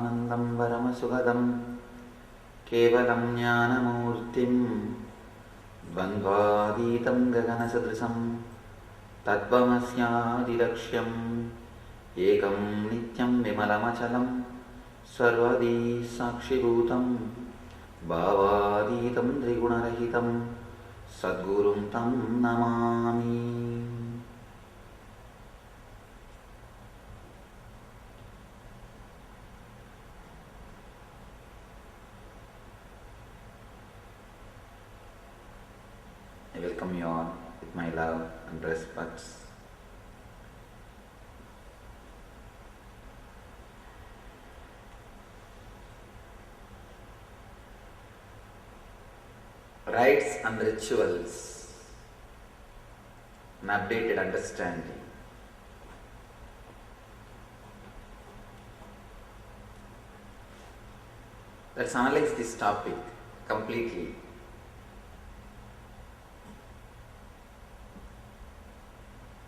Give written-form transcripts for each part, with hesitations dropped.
Sachidanandam Paramashivoham Kevalam Jnanamurtim Dvandvaditam Gaganasadrisam Tattvamasyadirlakshyam Ekam Nityam Vimalamachalam Sarvadi Sakshibhutam Bhavaditam Trigunarahitam Sadgurum Tam Namami. I welcome you all with my love and respect. Rites and rituals, an updated understanding. Let's analyze this topic completely.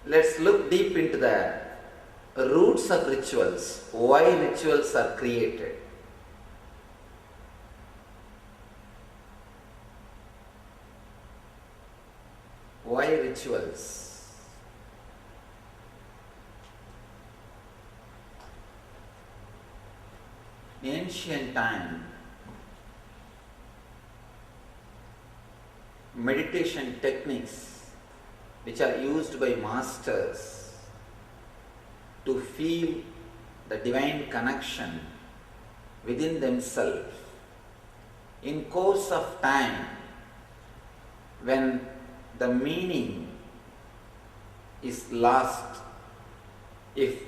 Let's look deep into the roots of rituals, why rituals are created. Why rituals? In ancient time, meditation techniques which are used by masters to feel the divine connection within themselves. In course of time, when the meaning is lost, if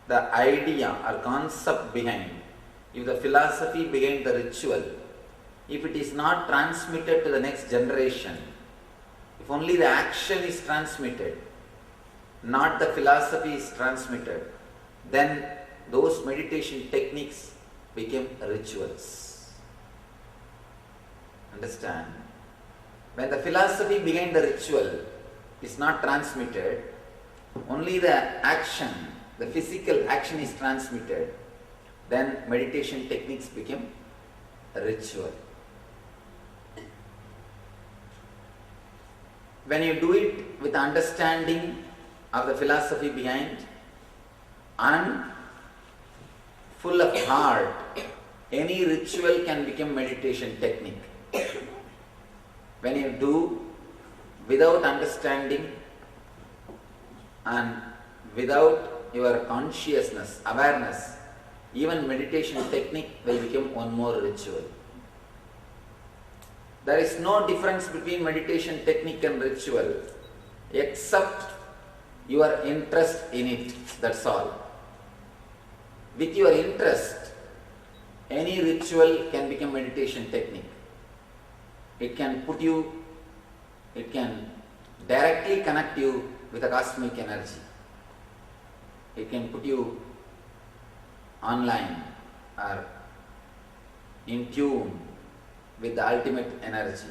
the idea or concept behind, if the philosophy behind the ritual, if it is not transmitted to the next generation, if only the action is transmitted, not the philosophy is transmitted, then those meditation techniques became rituals. Understand? When the philosophy behind the ritual is not transmitted, only the action, the physical action is transmitted, then meditation techniques became ritual. When you do it with understanding of the philosophy behind and full of heart, any ritual can become meditation technique. When you do without understanding and without your consciousness, awareness, even meditation technique will become one more ritual. There is no difference between meditation technique and ritual except your interest in it, that's all. With your interest, any ritual can become meditation technique. It can directly connect you with the cosmic energy. It can put you online or in tune with the ultimate energy.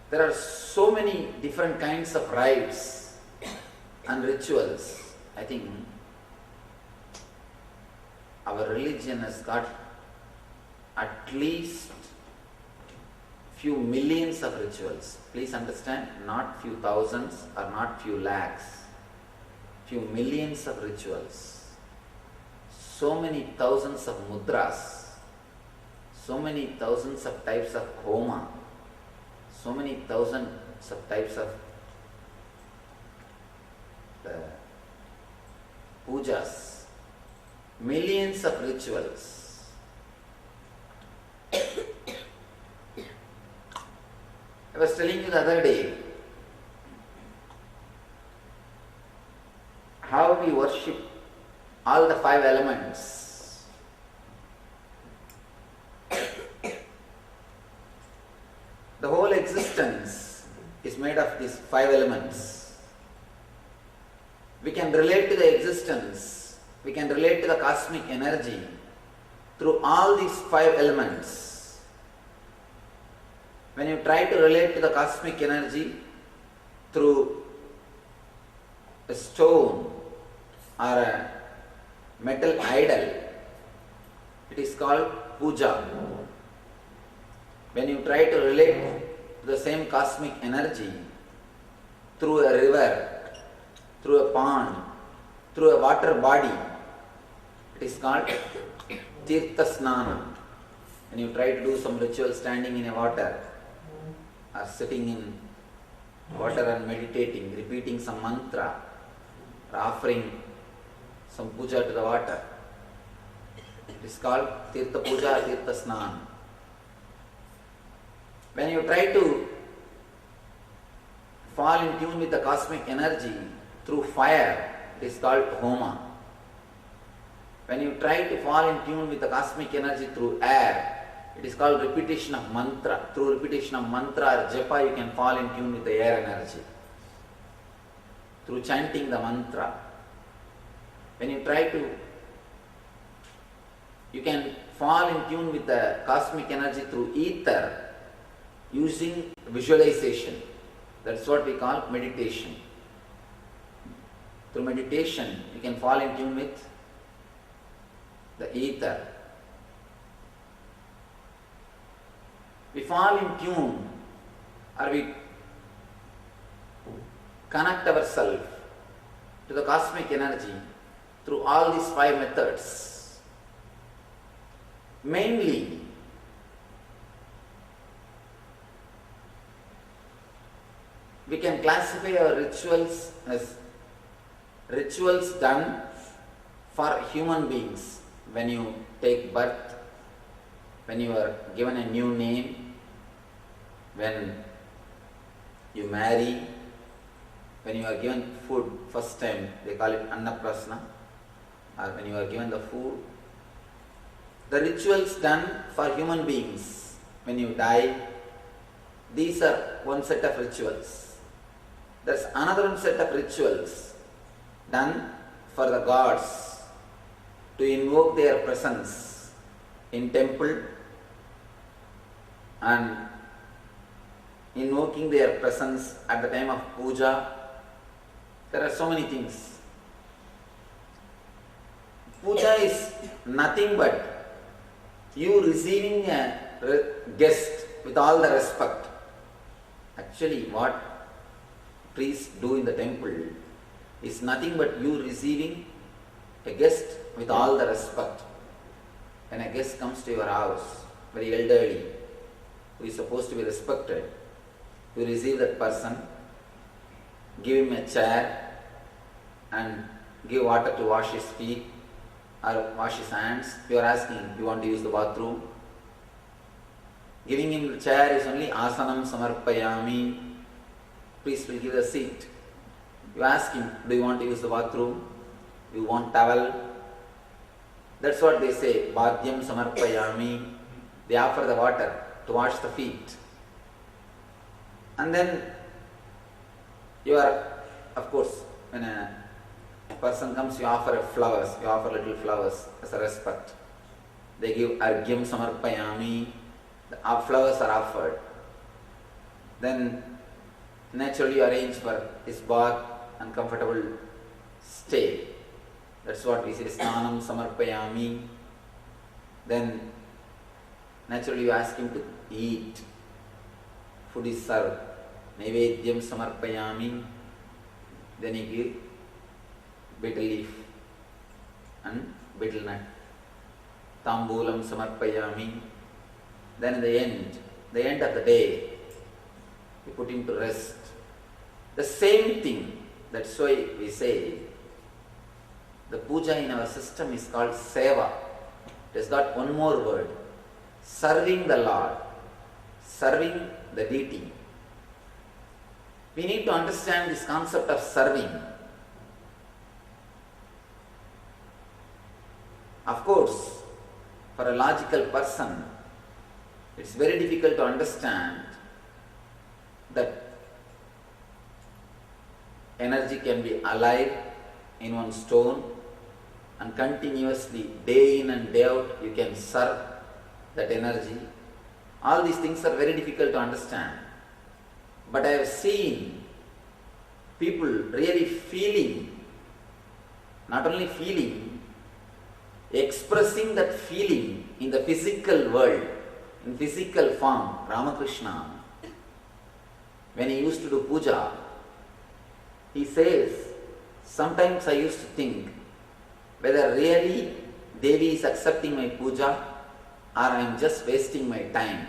There are so many different kinds of rites and rituals. I think our religion has got at least few millions of rituals. Please understand, not few thousands or not few lakhs. Few millions of rituals. So many thousands of mudras. So many thousands of types of homa, so many thousands of types of pujas, millions of rituals. I was telling you the other day how we worship all the 5 elements. The whole existence is made of these 5 elements. We can relate to the existence, we can relate to the cosmic energy through all these 5 elements. When you try to relate to the cosmic energy through a stone or a metal idol, it is called puja. When you try to relate to the same cosmic energy through a river, through a pond, through a water body, it is called tirtha snana. When you try to do some ritual standing in a water or sitting in water and meditating, repeating some mantra or offering some puja to the water, it is called tirtha puja, tirtha snana. When you try to fall in tune with the cosmic energy through fire, it is called homa. When you try to fall in tune with the cosmic energy through air, it is called repetition of mantra. Through repetition of mantra or japa, you can fall in tune with the air energy. Through chanting the mantra. When you try to, you can fall in tune with the cosmic energy through ether using visualization. That's what we call meditation. Through meditation, you can fall in tune with the ether. We fall in tune, or we connect ourselves to the cosmic energy through all these 5 methods. Mainly, we can classify our rituals as rituals done for human beings. When you take birth, when you are given a new name, when you marry, when you are given food first time, they call it annaprasna, or when you are given the food. The rituals done for human beings, when you die, these are one set of rituals. There's another one set of rituals done for the gods to invoke their presence in temple and invoking their presence at the time of puja. There are so many things. Puja is nothing but you receiving a guest with all the respect. Actually, what priests do in the temple is nothing but you receiving a guest with all the respect. When a guest comes to your house, very elderly, who is supposed to be respected, you receive that person, give him a chair and give water to wash his feet or wash his hands. You are asking, you want to use the bathroom? Giving him the chair is only asanam samarpayami. Priest will give the seat. You ask him, do you want to use the bathroom? You want towel? That's what they say, bhadyam samarpayami. They offer the water to wash the feet. And then you are, of course, when a person comes, you offer flowers, you offer little flowers as a respect. They give argyam samarpayami, the flowers are offered. Then naturally you arrange for his bath and comfortable stay. That's what we say, snanam samarpayami. Then naturally you ask him to eat. Food is served. Naivedyam samarpayami. Then you give betel leaf and betel nut. Tambulam samarpayami. Then in the end of the day, you put him to rest. The same thing. That's why we say the puja in our system is called seva. It has got one more word. Serving the Lord. Serving the deity. We need to understand this concept of serving. Of course, for a logical person, it's very difficult to understand that energy can be alive in one stone and continuously, day in and day out, you can serve that energy. All these things are very difficult to understand. But I have seen people really feeling, not only feeling, expressing that feeling in the physical world, in physical form. Ramakrishna, when he used to do puja, he says, sometimes I used to think whether really Devi is accepting my puja or I am just wasting my time.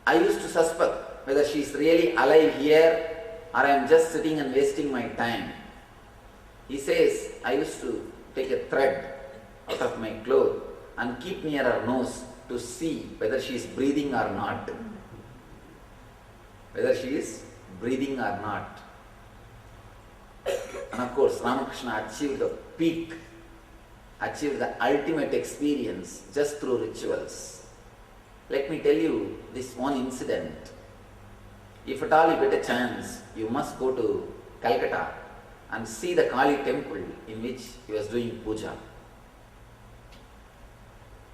I used to suspect whether she is really alive here or I am just sitting and wasting my time. He says, I used to take a thread out of my cloth and keep near her nose to see whether she is breathing or not. Whether she is breathing or not. And of course, Ramakrishna achieved the peak, achieved the ultimate experience just through rituals. Let me tell you this one incident. If at all you get a chance, you must go to Calcutta and see the Kali temple in which he was doing puja.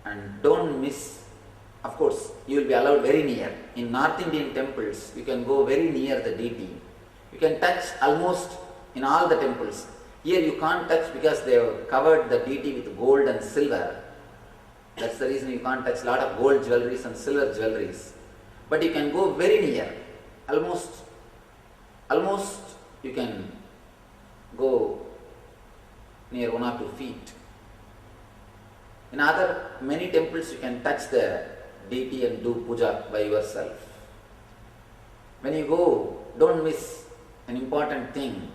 And don't miss, of course, you will be allowed very near. In North Indian temples, you can go very near the deity. You can touch almost in all the temples. Here you can't touch because they have covered the deity with gold and silver. That's the reason you can't touch a lot of gold jewelries and silver jewelries. But you can go very near. Almost you can go near 1 or 2 feet. In other many temples you can touch the deity and do puja by yourself. When you go, don't miss an important thing.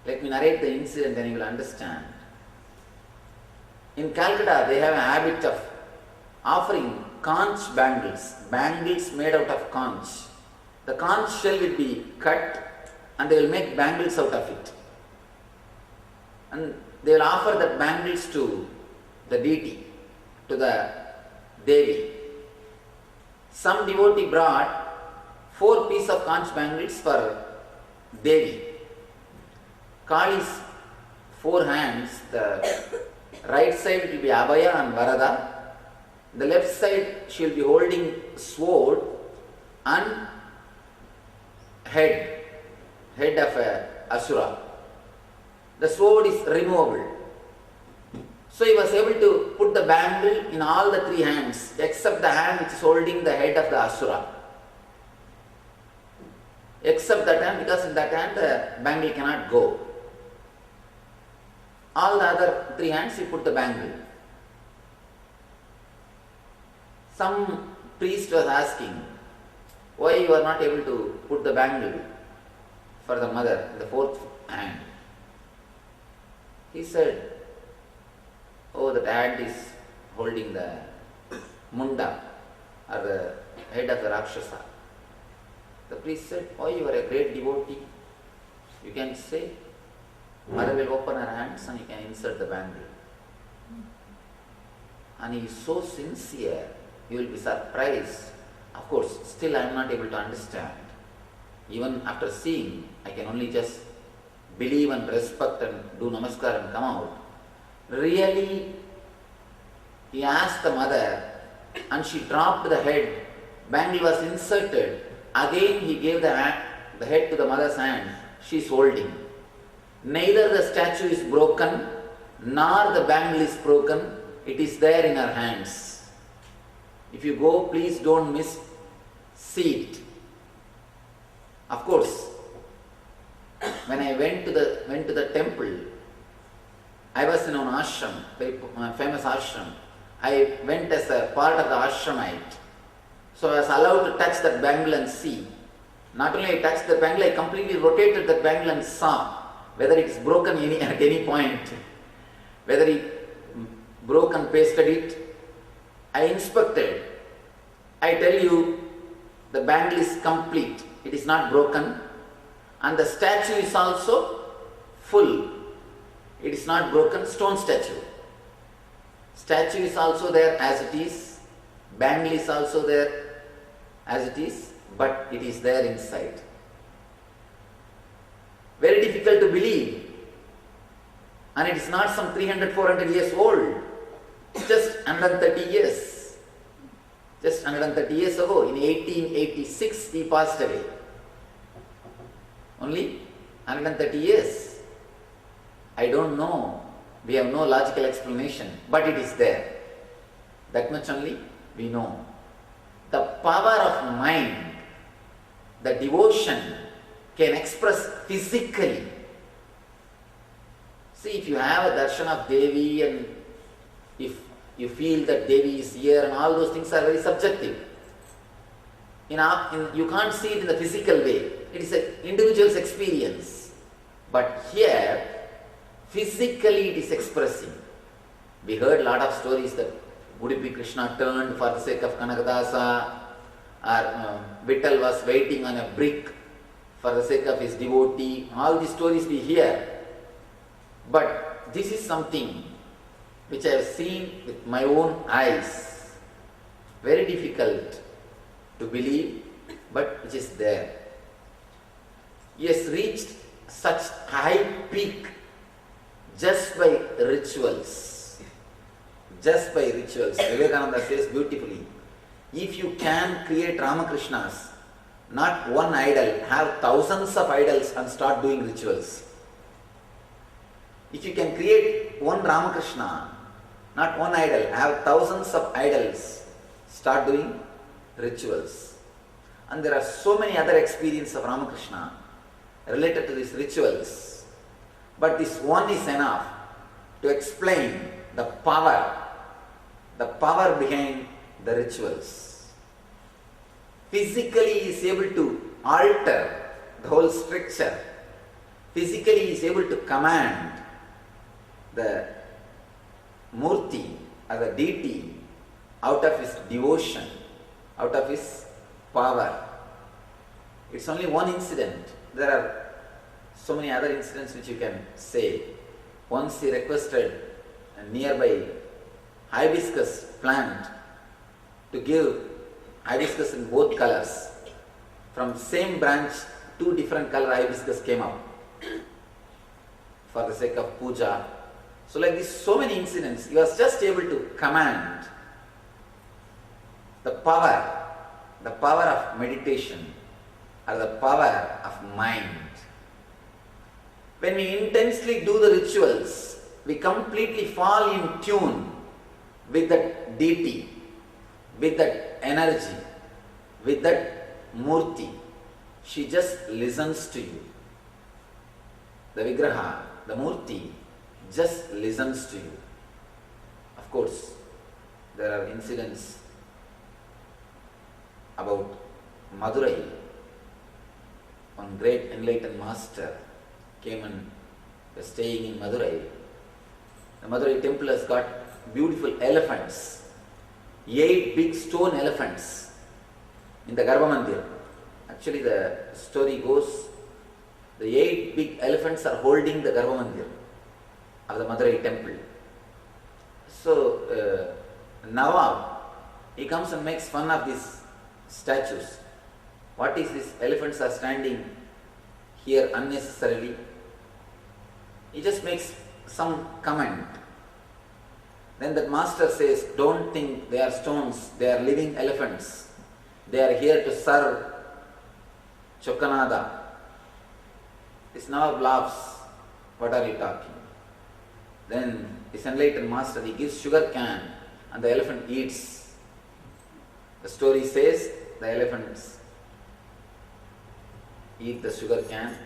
Let me narrate the incident and you will understand. In Calcutta, they have a habit of offering conch bangles, bangles made out of conch. The conch shell will be cut and they will make bangles out of it. And they will offer the bangles to the deity, to the Devi. Some devotee brought 4 pieces of conch bangles for Devi. Kali's 4 hands, the right side will be Abhaya and Varada. The left side she will be holding sword and head of a asura. The sword is removable. So he was able to put the bangle in all the 3 hands except the hand which is holding the head of the asura. Except that hand, because in that hand the bangle cannot go. All the other 3 hands he put the bangle. Some priest was asking, why you are not able to put the bangle for the mother in the 4th hand? He said, oh, that hand is holding the munda or the head of the Rakshasa. The priest said, oh, you are a great devotee. You can say, mother will open her hands and you can insert the bangle. And he is so sincere, you will be surprised. Of course, still I am not able to understand. Even after seeing, I can only just believe and respect and do namaskar and come out. Really, he asked the mother and she dropped the head. Bangle was inserted. Again he gave the head to the mother's hand. She is holding. Neither the statue is broken nor the bangle is broken. It is there in her hands. If you go, please don't miss, see it. Of course, when I went to the temple, I was in an ashram, very famous ashram. I went as a part of the ashramite. So I was allowed to touch that bangle and see. Not only I touched the bangle, I completely rotated that bangle and saw whether it is broken at any point, whether he broke and pasted it. I inspected. I tell you, the bangle is complete. It is not broken. And the statue is also full. It is not broken. Stone statue. Statue is also there as it is. Bangle is also there as it is. But it is there inside. Very difficult to believe. And it is not some 300, 400 years old. It's just 130 years. Just 130 years ago, in 1886, he passed away. Only 130 years. I don't know We have no logical explanation, but it is there. That much only we know. The power of mind, the devotion can express physically. See, if you have a darshan of Devi and if you feel that Devi is here and all those things are very subjective. You can't see it in the physical way. It is an individual's experience. But here, physically it is expressing. We heard a lot of stories that Udupi Krishna turned for the sake of Kanakadasa, or Vittal was waiting on a brick for the sake of his devotee. All these stories we hear. But this is something which I have seen with my own eyes. Very difficult to believe, but which is there. He has reached such high peak just by rituals. Just by rituals. Vivekananda says beautifully, if you can create Ramakrishnas, not one idol, have thousands of idols and start doing rituals. If you can create one Ramakrishna, not one idol, have thousands of idols, start doing rituals. And there are so many other experiences of Ramakrishna related to these rituals. But this one is enough to explain the power behind the rituals. Physically he is able to alter the whole structure. Physically he is able to command the Murti or the deity out of his devotion, out of his power. It's only one incident. There are so many other incidents which you can say. Once he requested a nearby hibiscus plant to give hibiscus in both colors. From same branch, 2 different color hibiscus came up for the sake of puja. So like this, so many incidents, he was just able to command the power of meditation or the power of mind. When we intensely do the rituals, we completely fall in tune with that deity, with that energy, with that murti. She just listens to you. The vigraha, the murti, just listens to you. Of course, there are incidents about Madurai. One great enlightened master came and was staying in Madurai. The Madurai temple has got beautiful elephants, 8 big stone elephants in the Garbha Mandir. Actually, the story goes, the 8 big elephants are holding the Garbha Mandir of the Madurai temple. So, Nawab, he comes and makes fun of these statues. What is this? Elephants are standing here unnecessarily. He just makes some comment. Then the master says, don't think they are stones, they are living elephants. They are here to serve Chokanada. This Nawab laughs. What are you talking? Then this enlightened master, he gives sugar can and the elephant eats. The story says the elephants eat the sugar can.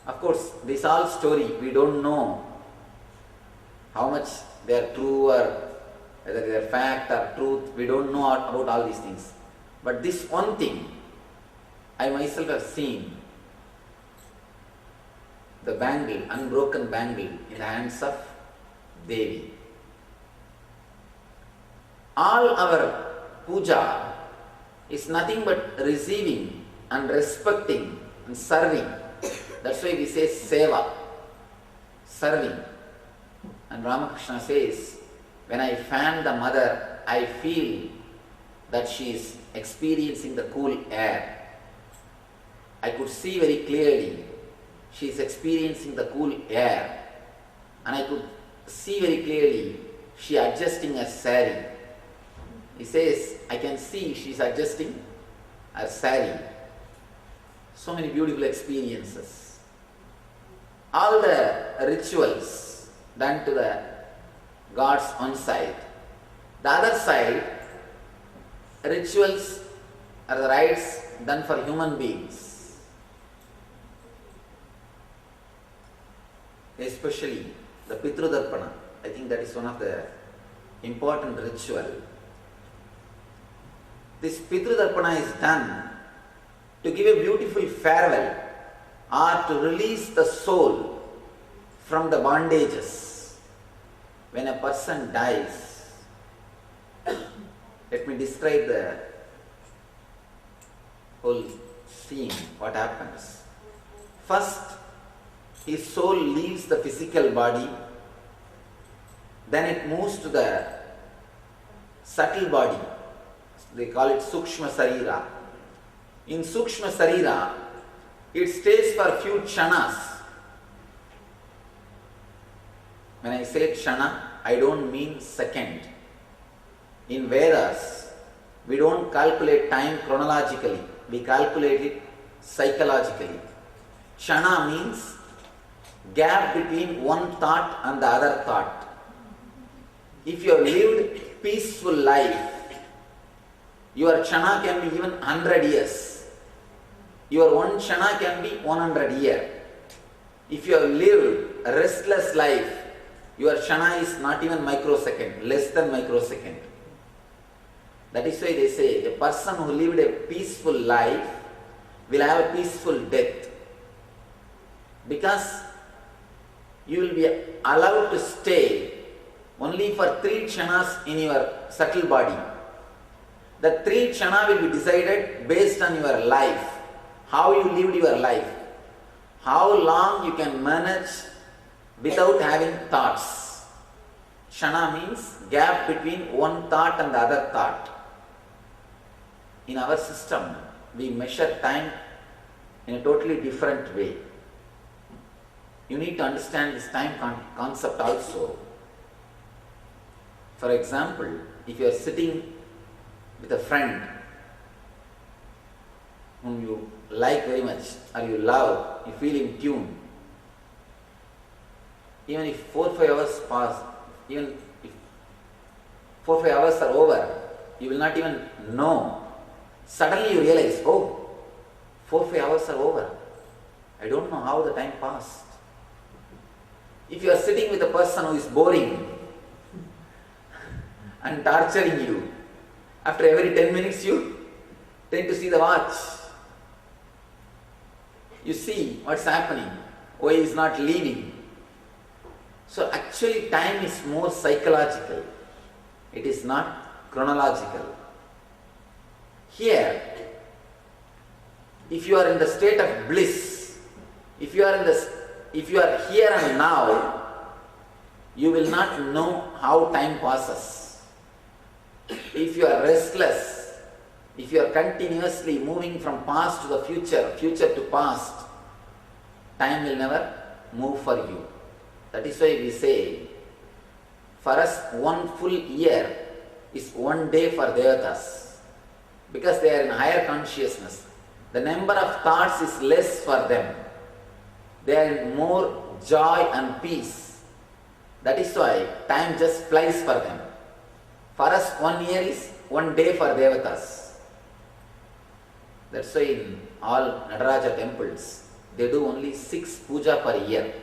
Of course, this all story, we don't know how much they are true or whether they are fact or truth. We don't know about all these things. But this one thing, I myself have seen the bangle, unbroken bangle in the hands of Devi. All our puja is nothing but receiving and respecting and serving. That's why we say seva, serving. And Ramakrishna says, when I fan the mother, I feel that she is experiencing the cool air. I could see very clearly she is experiencing the cool air. And I could see very clearly she is adjusting her sari. He says, I can see she is adjusting her sari. So many beautiful experiences. All the rituals done to the gods one side. The other side, rituals are the rites done for human beings. Especially the Pitrudarpana. I think that is one of the important ritual. This Pitrudarpana is done to give a beautiful farewell or to release the soul from the bondages. When a person dies, let me describe the whole scene, what happens. First, his soul leaves the physical body, then it moves to the subtle body. They call it Sukshma Sarira. In Sukshma Sarira, it stays for a few kshanas. When I say kshana, I don't mean second. In Vedas, we don't calculate time chronologically, we calculate it psychologically. Kshana means gap between one thought and the other thought. If you have lived peaceful life, your kshana can be even 100 years. Your one kshana can be 100 years. If you have lived a restless life, your kshana is not even microsecond, less than microsecond. That is why they say a person who lived a peaceful life will have a peaceful death. Because you will be allowed to stay only for 3 kshanas in your subtle body. The 3 kshana will be decided based on your life, how you lived your life, how long you can manage without having thoughts. Kshana means gap between one thought and the other thought. In our system, we measure time in a totally different way. You need to understand this time concept also. For example, if you are sitting with a friend whom you like very much or you love, you feel in tune, even if 4 or 5 hours pass, even if 4 or 5 hours are over, you will not even know. Suddenly you realize, oh, 4 or 5 hours are over. I don't know how the time passed. If you are sitting with a person who is boring and torturing you, after every 10 minutes you tend to see the watch. You see what's happening, why he is not leaving. So actually time is more psychological. It is not chronological. Here, if you are in the state of bliss, if you are here and now, you will not know how time passes. If you are restless, if you are continuously moving from past to the future, future to past, time will never move for you. That is why we say, for us 1 full year is 1 day for Devatas. Because they are in higher consciousness. The number of thoughts is less for them. They are in more joy and peace. That is why time just flies for them. For us 1 year is 1 day for Devatas. That's why in all Nataraja temples, they do only 6 puja per year.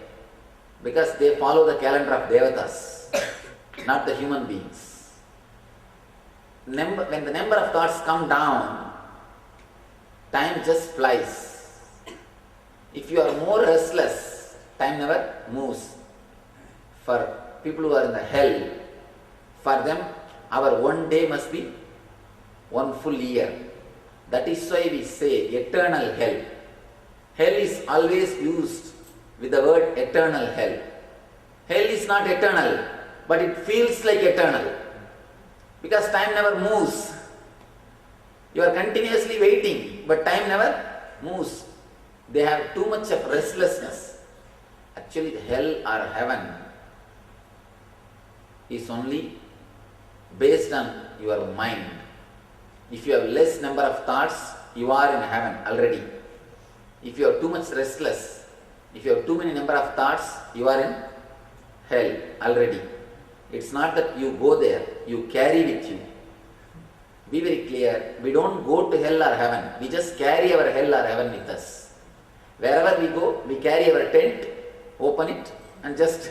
Because they follow the calendar of Devatas, not the human beings. When the number of thoughts come down, time just flies. If you are more restless, time never moves. For people who are in the hell, for them, our 1 day must be 1 full year. That is why we say eternal hell. Hell is always used with the word eternal hell. Hell is not eternal, but it feels like eternal. Because time never moves. You are continuously waiting, but time never moves. They have too much of restlessness. Actually, the hell or heaven is only based on your mind. If you have less number of thoughts, you are in heaven already. If you are too much restless, if you have too many number of thoughts, you are in hell already. It's not that you go there, you carry with you. Be very clear, we don't go to hell or heaven, we just carry our hell or heaven with us. Wherever we go, we carry our tent, open it and just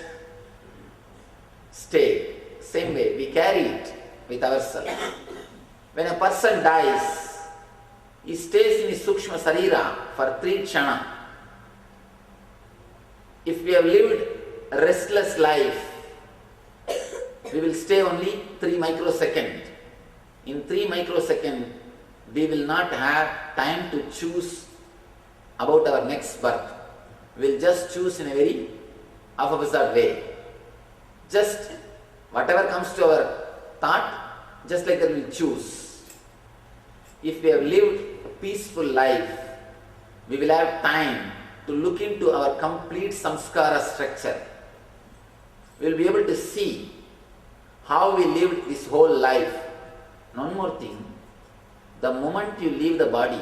stay. Same way, we carry it with ourselves. When a person dies, he stays in his Sukshma Sarira for 3 kshana. If we have lived a restless life, we will stay only 3 microseconds. In 3 microseconds, we will not have time to choose about our next birth. We will just choose in a very opposite way. Just whatever comes to our thought, just like that we will choose. If we have lived a peaceful life, we will have time to look into our complete samskara structure. We will be able to see how we lived this whole life. And one more thing, the moment you leave the body,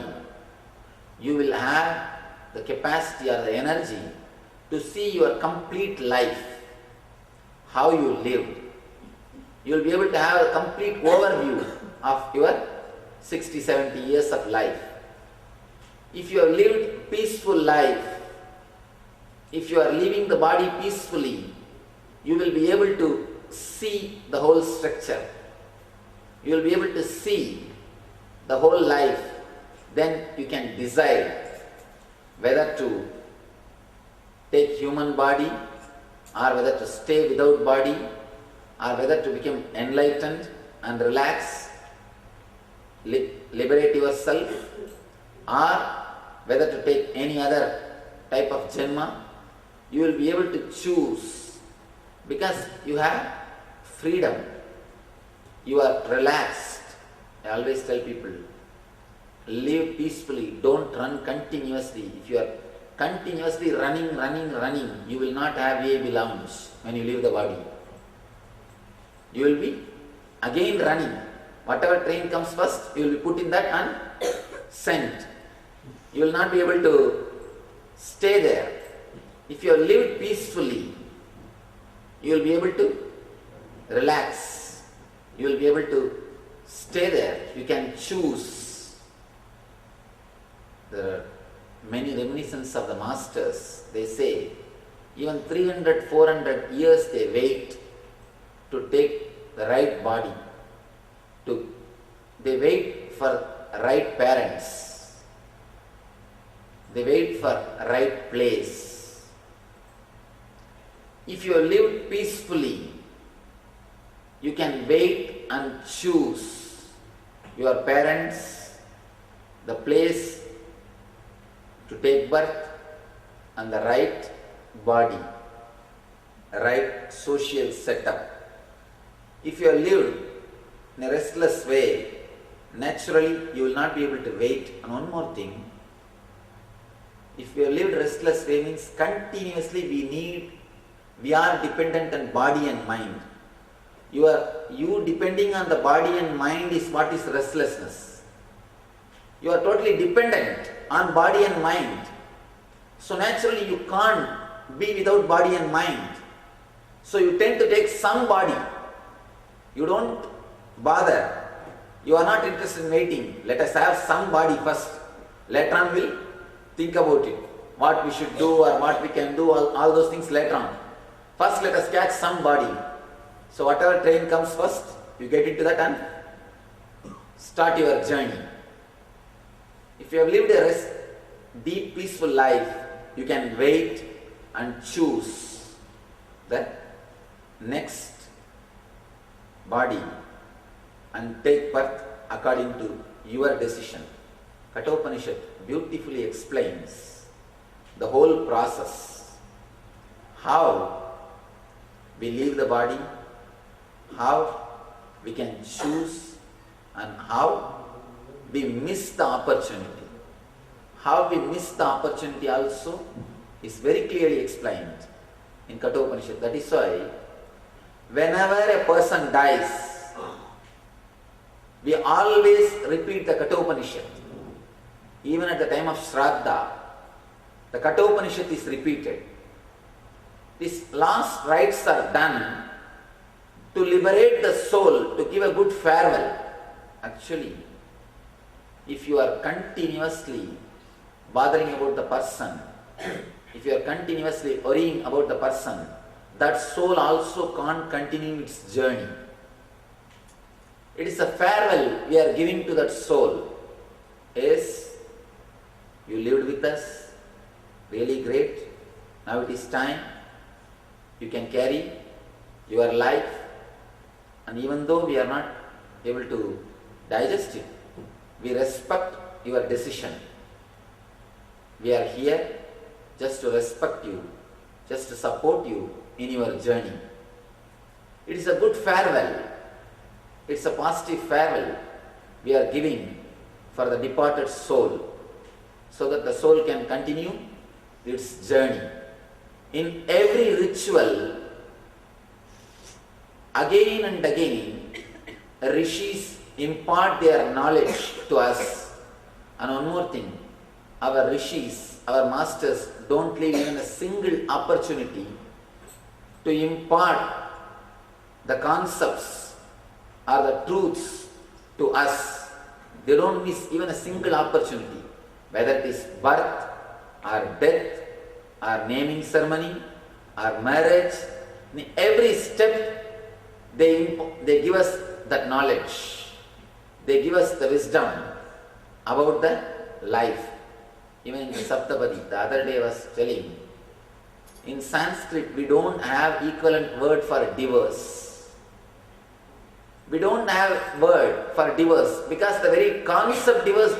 you will have the capacity or the energy to see your complete life, how you lived. You will be able to have a complete overview of your 60, 70 years of life. If you have lived peaceful life, if you are leaving the body peacefully, you will be able to see the whole structure. You will be able to see the whole life. Then you can decide whether to take human body or whether to stay without body or whether to become enlightened and relax, liberate yourself, or whether to take any other type of janma. You will be able to choose because you have freedom. You are relaxed. I always tell people, live peacefully, don't run continuously. If you are continuously running, you will not have VIP lounge when you leave the body. You will be again running. Whatever train comes first, you will be put in that and sent. You will not be able to stay there. If you have lived peacefully, you will be able to relax. You will be able to stay there. You can choose. There are many reminiscences of the masters. They say, even 300, 400 years they wait to take the right body. They wait for right parents. They wait for right place. If you have lived peacefully, you can wait and choose your parents, the place to take birth, and the right body, right social setup. If you have lived in a restless way, naturally you will not be able to wait. And one more thing, if we have lived restless way means continuously we are dependent on body and mind. You depending on the body and mind is what is restlessness. You are totally dependent on body and mind. So naturally you can't be without body and mind. So you tend to take some body. You don't bother. You are not interested in waiting. Let us have some body first. Later on we'll think about it. What we should do or what we can do, all those things later on. First let us catch some body. So whatever train comes first, you get into that and start your journey. If you have lived a deep, peaceful life, you can wait and choose the next body and take birth according to your decision. Kathopanishad beautifully explains the whole process. How we leave the body, how we can choose, and how we miss the opportunity. How we miss the opportunity also is very clearly explained in Kathopanishad. That is why whenever a person dies, we always repeat the Kathopanishad. Even at the time of Shraddha, the Kathopanishad is repeated. These last rites are done to liberate the soul, to give a good farewell. Actually, if you are continuously bothering about the person, if you are continuously worrying about the person, that soul also can't continue its journey. It is a farewell we are giving to that soul. Yes, you lived with us, really great. Now it is time. You can carry your life, and even though we are not able to digest it, we respect your decision. We are here just to respect you, just to support you in your journey. It is a good farewell. It's a positive farewell we are giving for the departed soul, so that the soul can continue its journey. In every ritual, again and again, rishis impart their knowledge to us. And one more thing, our rishis, our masters, don't leave even a single opportunity to impart the concepts or the truths to us. They don't miss even a single opportunity, whether it is birth or death or naming ceremony or marriage. In every step they give us that knowledge. They give us the wisdom about the life. Even in the Saptapadi, the other day I was telling, in Sanskrit we don't have equivalent word for divorce. We don't have word for divorce because the very concept divorce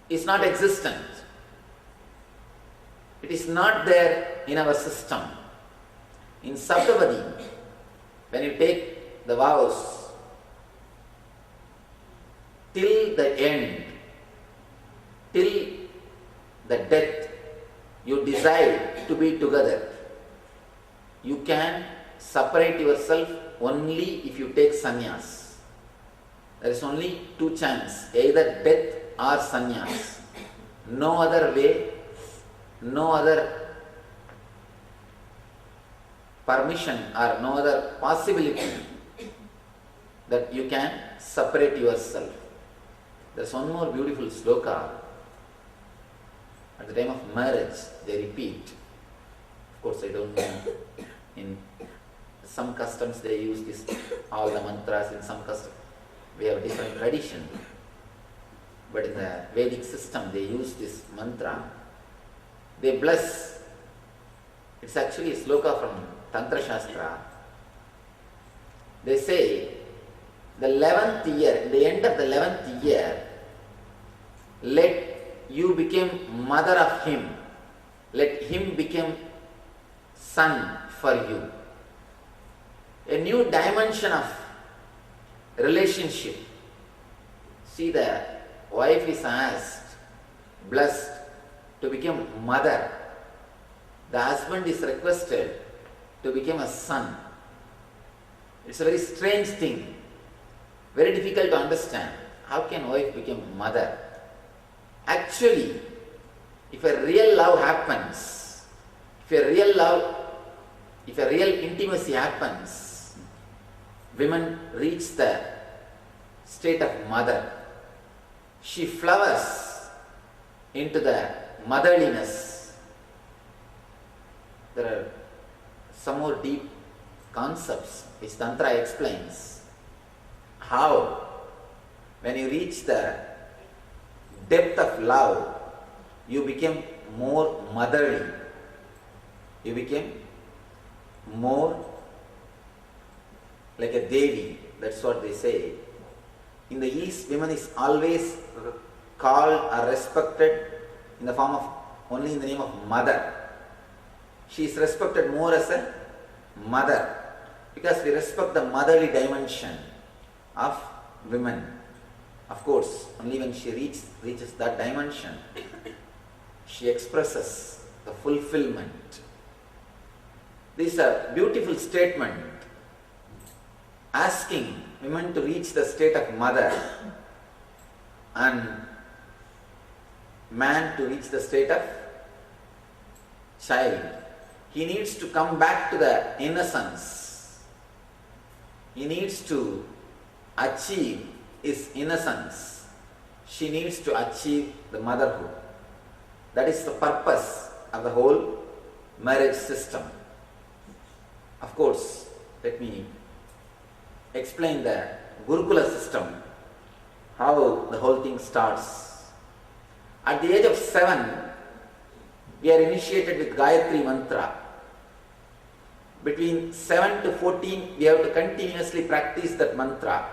is not existent. It is not there in our system. In Saptapadi, when you take the vows till the end, till the death, you decide to be together. You can separate yourself only if you take sannyas. There is only two chances, either death or sannyas. No other way, no other permission or no other possibility that you can separate yourself. There is one more beautiful sloka. At the time of marriage, they repeat. Of course, I don't know. In some customs, they use this, all the mantras. In some customs, we have different tradition. But in the Vedic system, they use this mantra. They bless. It's actually a sloka from Tantra Shastra. They say, the 11th year, in the end of the 11th year, let you become mother of him. Let him become son for you. A new dimension of relationship. See, the wife is asked, blessed, to become mother. The husband is requested to become a son. It's a very strange thing. Very difficult to understand. How can wife become mother? Actually, if a real love happens, if a real intimacy happens, women reach the state of mother. She flowers into the motherliness. There are some more deep concepts which Tantra explains. How, when you reach the depth of love, you become more motherly. You become more like a deity. That's what they say. In the East, women is always called or respected in the form of, only in the name of mother. She is respected more as a mother because we respect the motherly dimension of women. Of course, only when she reaches that dimension, she expresses the fulfillment. This is a beautiful statement asking women to reach the state of mother and man to reach the state of child. He needs to come back to the innocence. He needs to achieve his innocence. She needs to achieve the motherhood. That is the purpose of the whole marriage system. Of course, let me explain the Gurukula system, how the whole thing starts. At the age of 7, we are initiated with Gayatri Mantra. Between 7 to 14, we have to continuously practice that mantra.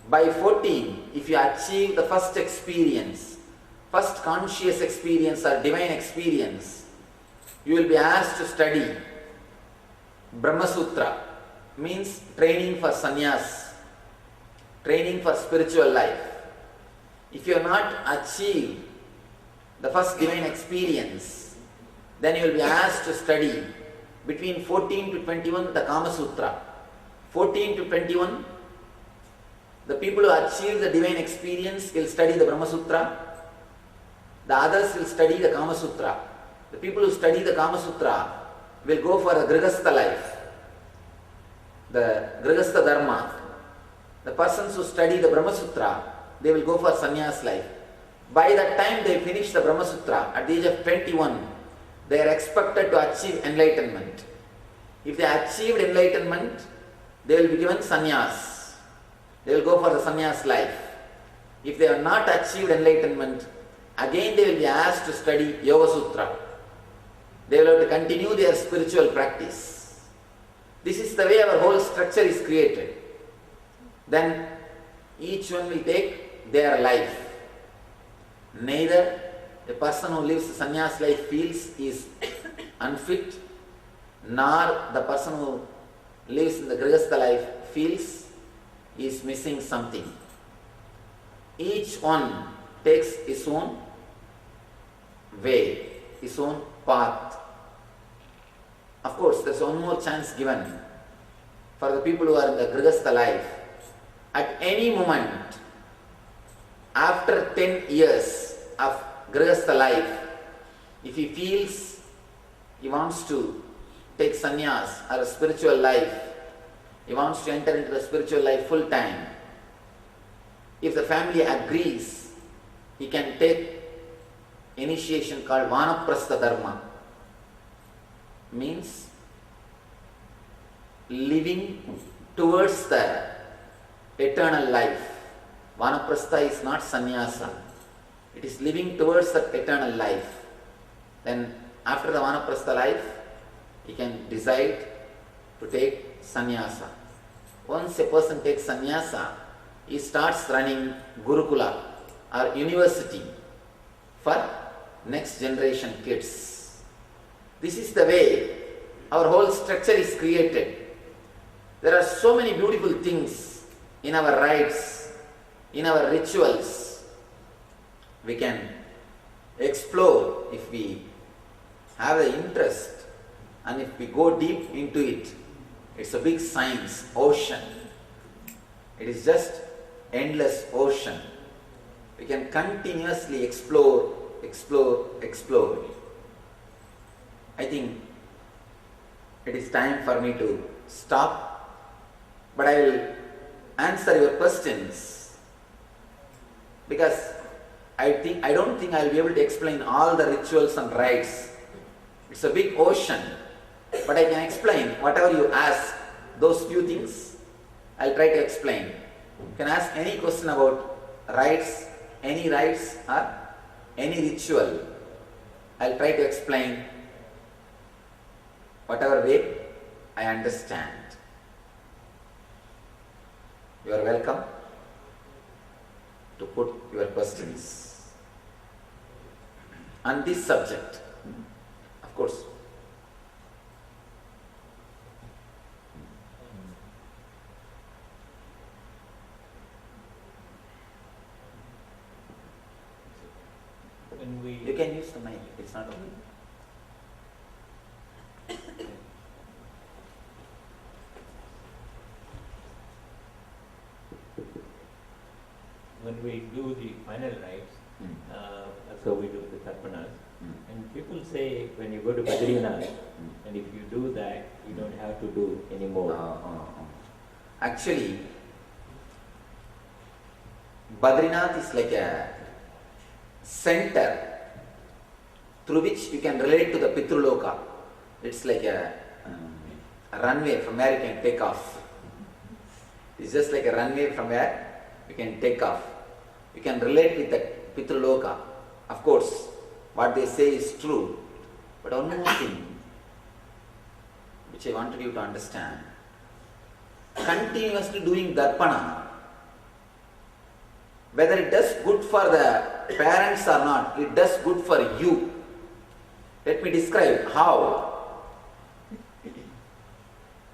By 14, if you achieve the first experience, first conscious experience or divine experience, you will be asked to study Brahma Sutra, means training for sannyas, training for spiritual life. If you have not achieved the first divine experience, then you will be asked to study between 14 to 21 the Kama Sutra. 14 to 21, the people who achieve the divine experience will study the Brahma Sutra. The others will study the Kama Sutra. The people who study the Kama Sutra will go for the Grihastha life, the Grihastha Dharma. The persons who study the Brahma Sutra, they will go for sannyas life. By that time they finish the Brahma Sutra, at the age of 21, they are expected to achieve enlightenment. If they achieved enlightenment, they will be given sannyas. They will go for the sannyas life. If they have not achieved enlightenment, again they will be asked to study Yoga Sutra. They will have to continue their spiritual practice. This is the way our whole structure is created. Then each one will take their life. Neither a person who lives sannyas life feels he is unfit, nor the person who lives in the Grihastha life feels he is missing something. Each one takes his own way, his own path. Of course, there is one more chance given for the people who are in the Grihastha life. At any moment, after 10 years of Grihastha life, if he feels he wants to take sannyas or a spiritual life, he wants to enter into the spiritual life full time, if the family agrees, he can take initiation called Vanaprastha Dharma. Means living towards the eternal life. Vanaprastha is not sannyasa. It is living towards the eternal life. Then after the Vanaprastha life, he can decide to take sannyasa. Once a person takes sannyasa, he starts running Gurukula or university for next generation kids. This is the way our whole structure is created. There are so many beautiful things in our rites, in our rituals. We can explore if we have the interest and if we go deep into it. It's a big science, ocean. It is just endless ocean. We can continuously explore. I think it is time for me to stop, but I will answer your questions because I don't think I will be able to explain all the rituals and rites. It's a big ocean, but I can explain whatever you ask. Those few things I'll try to explain. You can ask any question about rites, any rites or any ritual. I'll try to explain whatever way I understand. You are welcome to put your questions on this subject. Of course. You can use the mic, it's not okay. When we do the final rites, so we do the tarpanas, And people say when you go to Badrinath, and if you do that, you don't have to do anymore. Actually, Badrinath is like a center through which you can relate to the Pitruloka. It's like a runway from where you can take off. It's just like a runway from where you can take off. You can relate with the Pitruloka. Of course, what they say is true. But one more thing which I wanted you to understand. Continuously doing darpana, whether it does good for the parents or not, it does good for you. Let me describe how.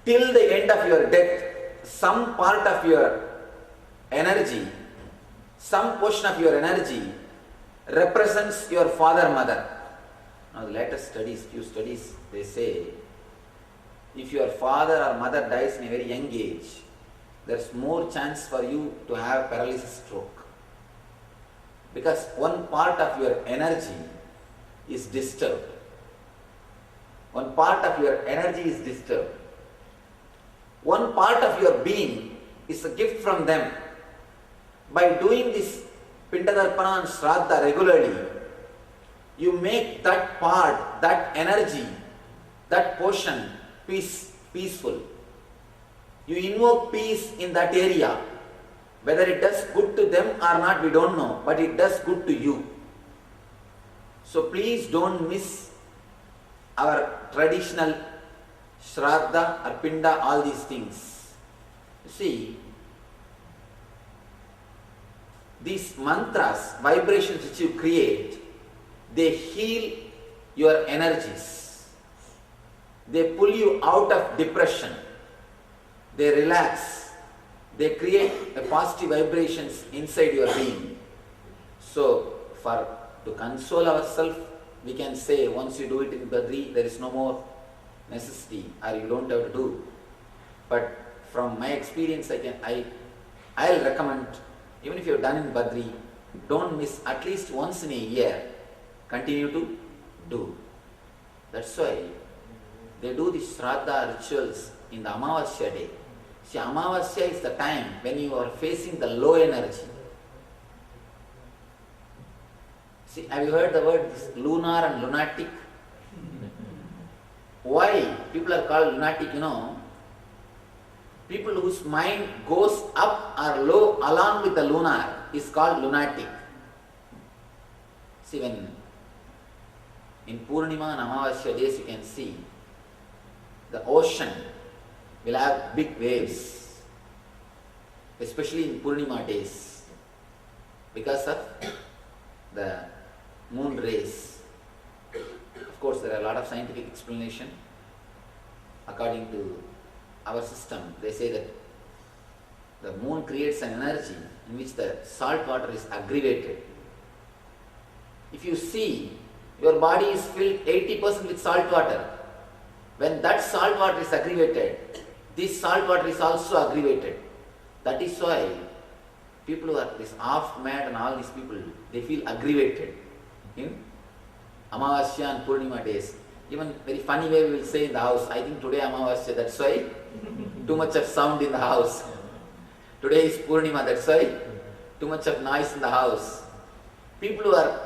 Till the end of your death, some part of your energy, some portion of your energy represents your father, mother. Now the latest studies, few studies, they say, if your father or mother dies in a very young age, there's more chance for you to have paralysis stroke. Because one part of your energy is disturbed. One part of your energy is disturbed. One part of your being is a gift from them. By doing this Pindadarpana and Shraddha regularly, you make that part, that energy, that portion peaceful. You invoke peace in that area. Whether it does good to them or not, we don't know, but it does good to you. So please don't miss our traditional Shraddha or Pinda, all these things. You see, these mantras, vibrations which you create, they heal your energies. They pull you out of depression. They relax. They create a positive vibrations inside your being. So, to console ourselves, we can say once you do it in Badri, there is no more necessity, or you don't have to do. But from my experience, I'll recommend, even if you're done in Badri, don't miss at least once in a year. Continue to do. That's why they do the Shraddha rituals in the Amavasya day. See, Amavasya is the time when you are facing the low energy. See, have you heard the word lunar and lunatic? Why people are called lunatic, People whose mind goes up or low along with the lunar is called lunatic. See, when in Purnima and Amavasya days you can see the ocean will have big waves, especially in Purnima days, because of the moon rays. Of course, there are a lot of scientific explanation. According to our system, they say that the moon creates an energy in which the salt water is aggravated. If you see, your body is filled 80% with salt water. When that salt water is aggravated, this salt water is also aggravated. That is why people who are this half mad and all these people, they feel aggravated in Amavasya and Purnima days. Even very funny way we will say in the house, I think today Amavasya, that's why too much of sound in the house. Today is Purnima, that's why too much of noise in the house. People who are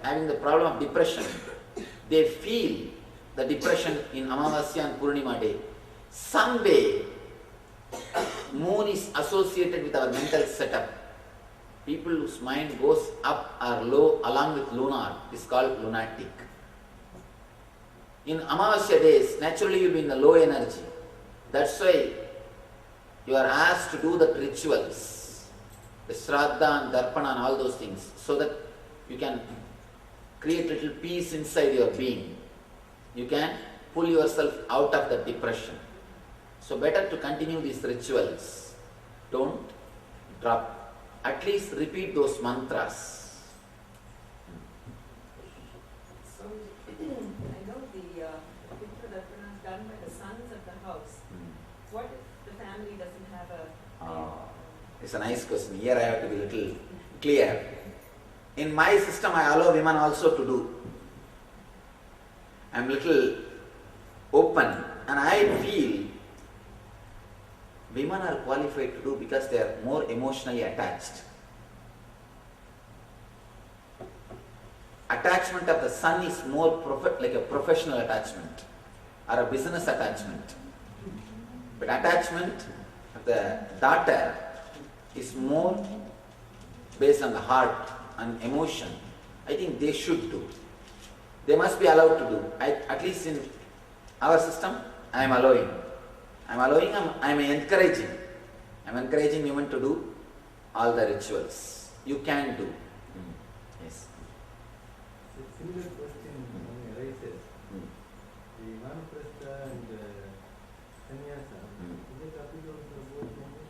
having the problem of depression, they feel the depression in Amavasya and Purnima day. Some way, moon is associated with our mental setup. People whose mind goes up or low along with lunar is called lunatic. In Amavasya days, naturally you will be in the low energy. That's why you are asked to do the rituals, the Shraddha and Darpana and all those things, so that you can create little peace inside your being. You can pull yourself out of the depression. So better to continue these rituals. Don't drop. At least repeat those mantras. So, I know the picture that is done by the sons of the house. What if the family doesn't have a... It's a nice question. Here I have to be a little clear. in my system I allow women also to do. I am little open, and I feel women are qualified to do because they are more emotionally attached. Attachment of the son is more like a professional attachment or a business attachment. But attachment of the daughter is more based on the heart and emotion. I think they should do. They must be allowed to do. At least in our system, I am allowing. I am encouraging. I am encouraging women to do all the rituals. You can do. Yes. A similar question arises. The Vanaprastha and Sannyasa, is it applicable to both genders?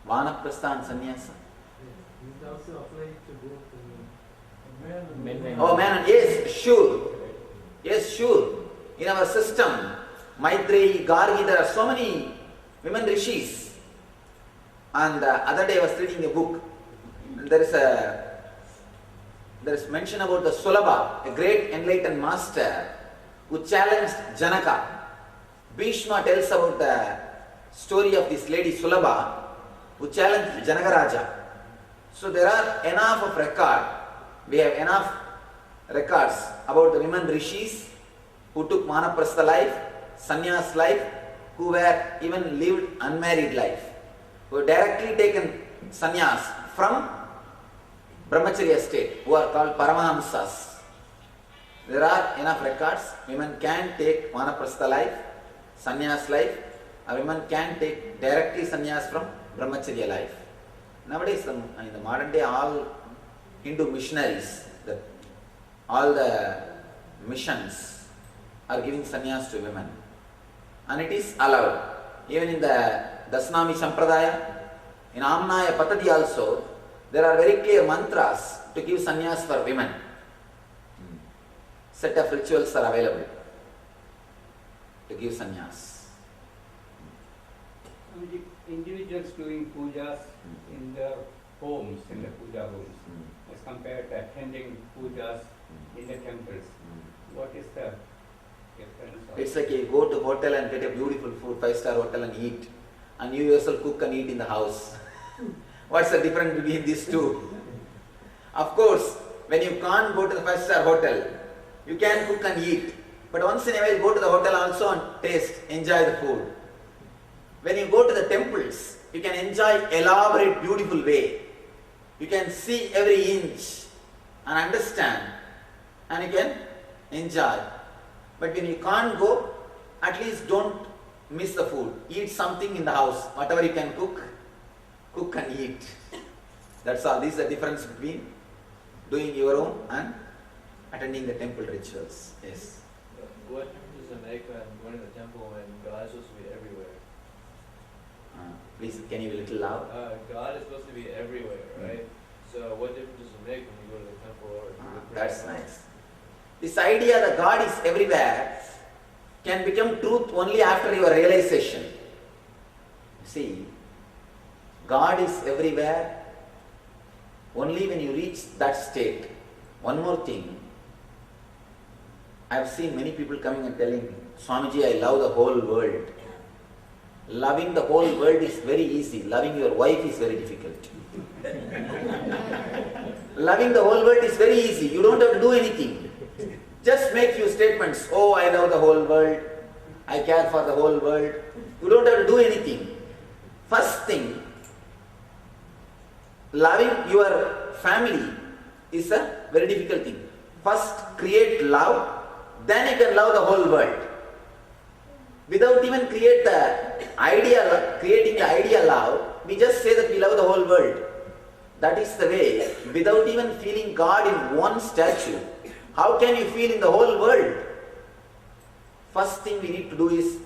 Vanaprastha and sannyasa. Yes. Is it also applied to both Men and Oh man, yes, sure. Yes, sure. In our system, Maitreyi, Gargi, there are so many women rishis. And the other day I was reading a book. And there is mention about the Sulabha, a great enlightened master who challenged Janaka. Bhishma tells about the story of this lady Sulabha who challenged Janaka Raja. So there are enough of record. We have enough records about the women rishis who took Vanaprastha life, sannyas life, who were even lived unmarried life, who were directly taken sannyas from brahmacharya state, who are called Paramahamsas. There are enough records. Women can take Vanaprastha life, sannyas life. A women can take directly sannyas from brahmacharya life. Nowadays, in the modern day, all Hindu missionaries, all the missions are giving sannyas to women. And it is allowed. Even in the Dasnami Sampradaya, in Amnaya Patati also, there are very clear mantras to give sannyas for women. Set of rituals are available to give sannyas. Individuals doing pujas in their homes, in the puja homes, as compared to attending pujas in the temples. What is the difference? It's like you go to hotel and get a beautiful food, 5-star hotel and eat, and you yourself cook and eat in the house. What's the difference between these two? Of course, when you can't go to the 5-star hotel, you can cook and eat. But once in a while, go to the hotel also and taste, enjoy the food. When you go to the temples, you can enjoy elaborate, beautiful way. You can see every inch and understand, and you can enjoy. But when you can't go, at least don't miss the food. Eat something in the house. Whatever you can cook, cook and eat. That's all. This is the difference between doing your own and attending the temple rituals. Yes. What difference does it make when going to the temple when God is supposed to be everywhere? Please, can you be a little loud? God is supposed to be everywhere, right? So what difference does it make when you go to the temple or to the prayer That's house? nice. This idea that God is everywhere can become truth only after your realization. See, God is everywhere only when you reach that state. One more thing. I have seen many people coming and telling me, Swamiji, I love the whole world. Loving the whole world is very easy. Loving your wife is very difficult. Loving the whole world is very easy. You don't have to do anything. Just make few statements. Oh, I love the whole world. I care for the whole world. You don't have to do anything. First thing, loving your family is a very difficult thing. First, create love, then you can love the whole world. Without even creating the idea love, we just say that we love the whole world. That is the way. Without even feeling God in one statue, how can you feel in the whole world? First thing we need to do is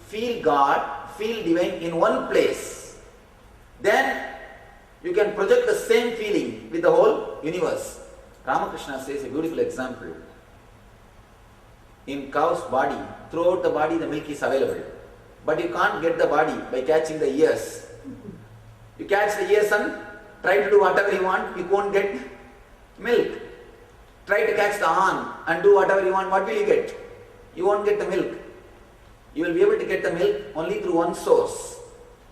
feel God, feel divine in one place. Then you can project the same feeling with the whole universe. Ramakrishna says a beautiful example. In cow's body, throughout the body the milk is available. But you can't get the body by catching the ears. You catch the ears and try to do whatever you want, you won't get Milk. Try to catch the horn and do whatever you want. What will you get? You won't get the milk. You will be able to get the milk only through one source.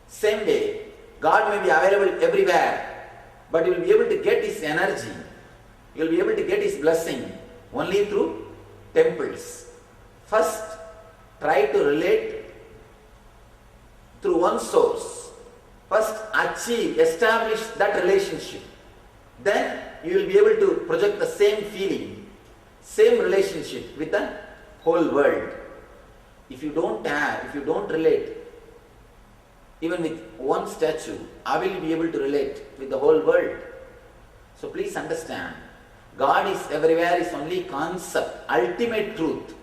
Same way, God may be available everywhere, but you will be able to get His energy. You will be able to get His blessing only through temples. First, try to relate through one source. First, establish that relationship. Then you will be able to project the same feeling, same relationship with the whole world. If you don't relate even with one statue, how will you be able to relate with the whole world? So please understand, God is everywhere is only concept, ultimate truth.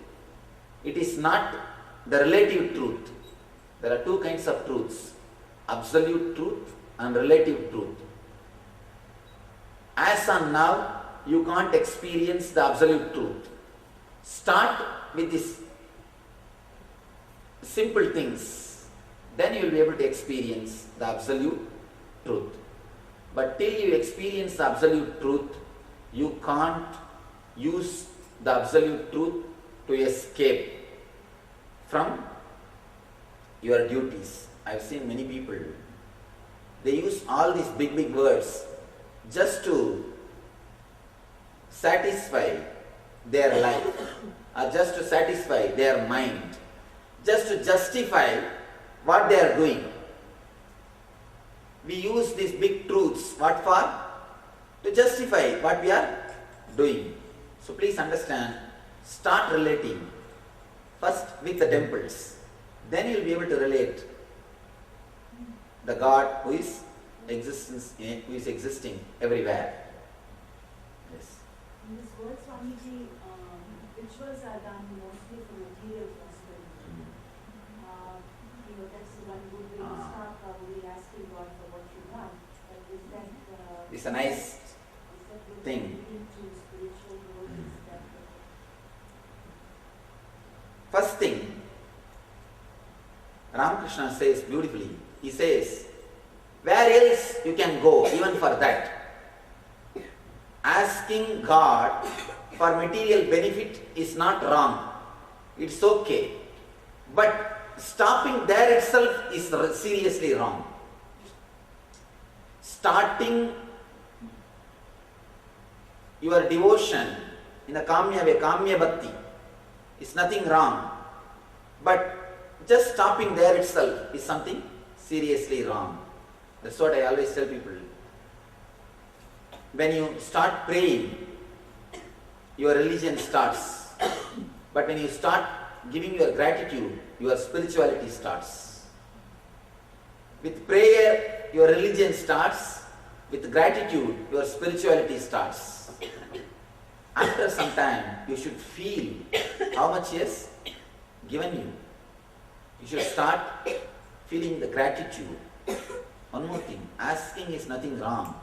It is not the relative truth. There are two kinds of truths, absolute truth and relative truth. As on now, you can't experience the absolute truth. Start with these simple things, then you will be able to experience the absolute truth. But till you experience the absolute truth, you can't use the absolute truth to escape from your duties. I've seen many people, they use all these big words just to satisfy their life or just to satisfy their mind, just to justify what they are doing. We use these big truths, what for? To justify what we are doing. So please understand, start relating first with the temples, then you will be able to relate the God who is existing everywhere. Yes. In this world, Swamiji, rituals are done mostly for material prosperity. That's one good way to start, probably asking God for what you want. But is that it's a nice thing. To spiritual growth? Is that First thing, Ramakrishna says beautifully, he says, where else you can go even for that? Asking God for material benefit is not wrong. It's okay. But stopping there itself is seriously wrong. Starting your devotion in a Kamya way, Kamya Bhakti, is nothing wrong. But just stopping there itself is something seriously wrong. That's what I always tell people. When you start praying, your religion starts. But when you start giving your gratitude, your spirituality starts. With prayer, your religion starts. With gratitude, your spirituality starts. After some time, you should feel how much He has given you. You should start feeling the gratitude. One more thing, asking is nothing wrong,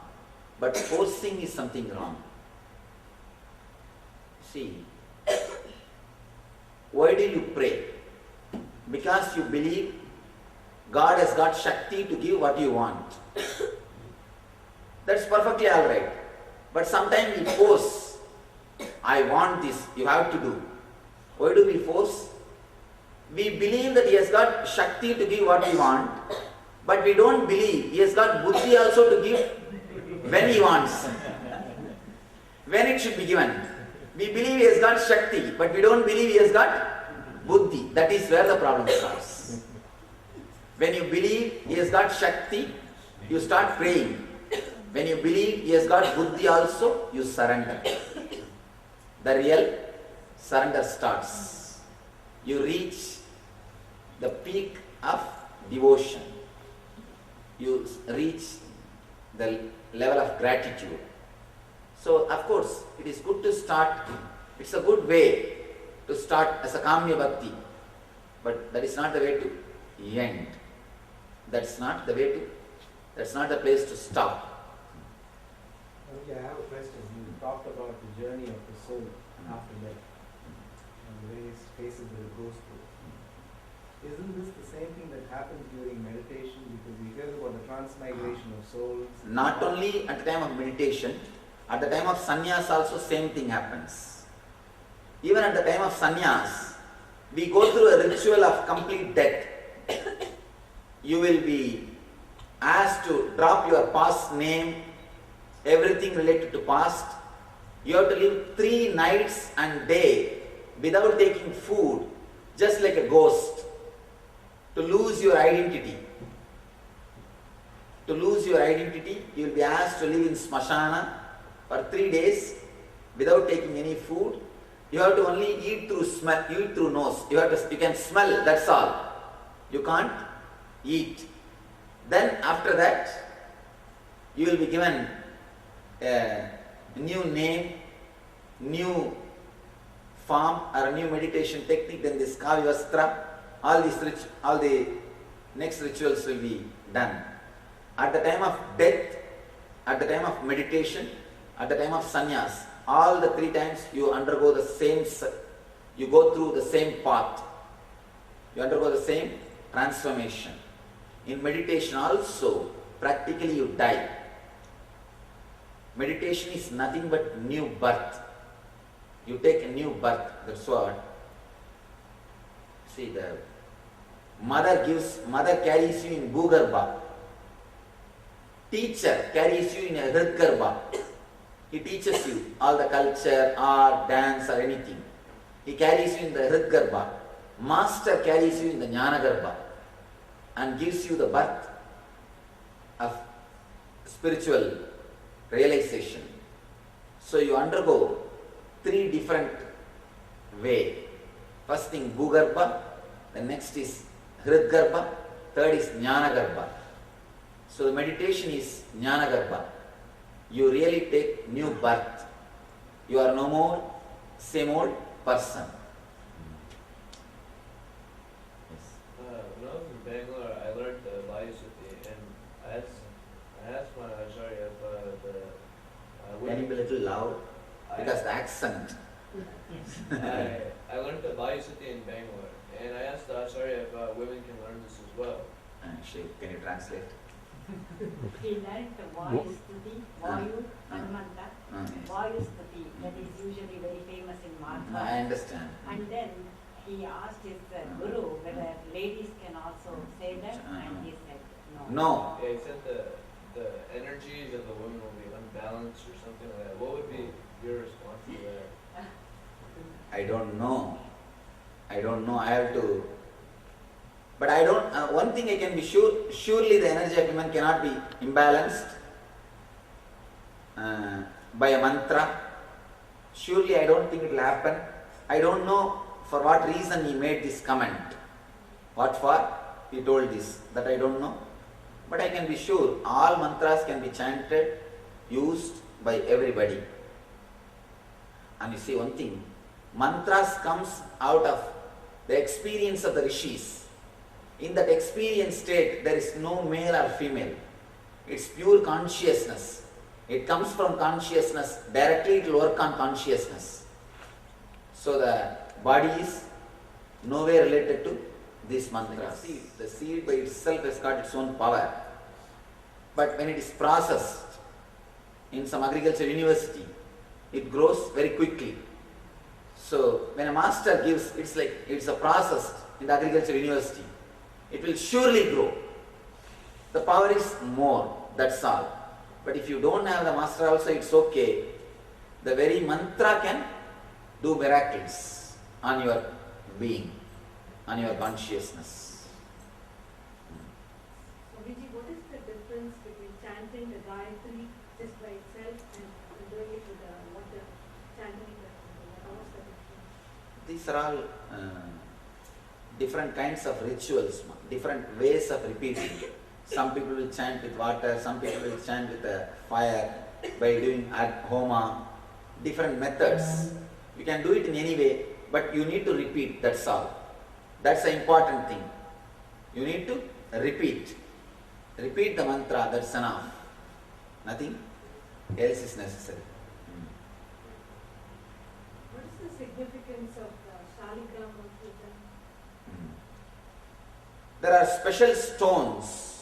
but forcing is something wrong. See, why do you pray? Because you believe God has got Shakti to give what you want. That's perfectly alright. But sometimes we force, I want this, you have to do. Why do we force? We believe that He has got Shakti to give what we want, but we don't believe He has got Buddhi also to give when He wants, when it should be given. We believe He has got Shakti, but we don't believe He has got Buddhi. That is where the problem starts. When you believe He has got Shakti, you start praying. When you believe He has got Buddhi also, you surrender. The real surrender starts. You reach the peak of devotion. You reach the level of gratitude. So, of course, it is good to start, it's a good way to start as a Kamya Bhakti, but that is not the way to end. That's not the place to stop. I have a question. You talked about the journey of the soul after death and the various phases that it goes through. Isn't this the same thing that happens during meditation? Because we hear about the transmigration of souls. Not only at the time of meditation, At the time of sannyas also same thing happens. Even at the time of sannyas, we go through a ritual of complete death. You will be asked to drop your past name, everything related to past. You have to live 3 nights and day without taking food, just like a ghost, to lose your identity. To lose your identity, you will be asked to live in smashana for 3 days without taking any food. You have to only eat through smell, eat through nose. You can smell, that's all. You can't eat. Then after that, you will be given a new name, new form or a new meditation technique. Then this kavyastra, all the next rituals will be done. At the time of death, at the time of meditation, at the time of sannyas, all the 3 times you undergo the same, you go through the same path. You undergo the same transformation. In meditation also, practically you die. Meditation is nothing but new birth. You take a new birth, that's what. See, the mother carries you in Bhugarbha. Teacher carries you in a Hridgarbha. He teaches you all the culture, art, dance or anything. He carries you in the Hridgarbha. Master carries you in the Jnanagarbha and gives you the birth of spiritual realization. So you undergo 3 different ways. First thing Bhugarbha, the next is Hridgarbha, third is Jnanagarbha. So the meditation is Jnanagarbha. You really take new birth. You are no more same old person. When I was in Bangalore, I learned the Vayusati, and I asked my Acharya if Can you be a little loud? Because the accent. I learned the Vayusati in Bangalore, and I asked the Acharya if women can learn this as well. Can you translate? He learned the Vayustuti, Vayu, Hanumanta, Vayustuti, that is usually very famous in Martha. I understand. And then he asked his guru whether ladies can also say that, and he said no. No. Yeah, he said the energies of the women will be unbalanced or something like that. What would be your response to that? I don't know. I have to. But I don't. One thing I can be sure. Surely the energy of women cannot be imbalanced by a mantra. Surely I don't think it will happen. I don't know for what reason he made this comment. What for he told this, that I don't know. But I can be sure all mantras can be chanted, used by everybody. And you see one thing, mantras comes out of the experience of the rishis. In that experience state, there is no male or female. It's pure consciousness. It comes from consciousness. Directly it will work on consciousness. So the body is nowhere related to these mantras. The seed by itself has got its own power. But when it is processed in some agriculture university, it grows very quickly. So when a master gives, it's a process in the agriculture university. It will surely grow. The power is more, that's all. But if you don't have the master also, it's okay. The very mantra can do miracles on your being, on your consciousness. So Vijay, what is the difference between chanting the Gayatri just by itself and doing it with the water, chanting it with the water? What's the difference? These are all different kinds of rituals, different ways of repeating. Some people will chant with water, some people will chant with a fire by doing homa, different methods. You can do it in any way, but you need to repeat, that's all. That's the important thing. You need to repeat. Repeat the mantra, that's enough. Nothing else is necessary. What is the significance of Shaligrama Puja? There are special stones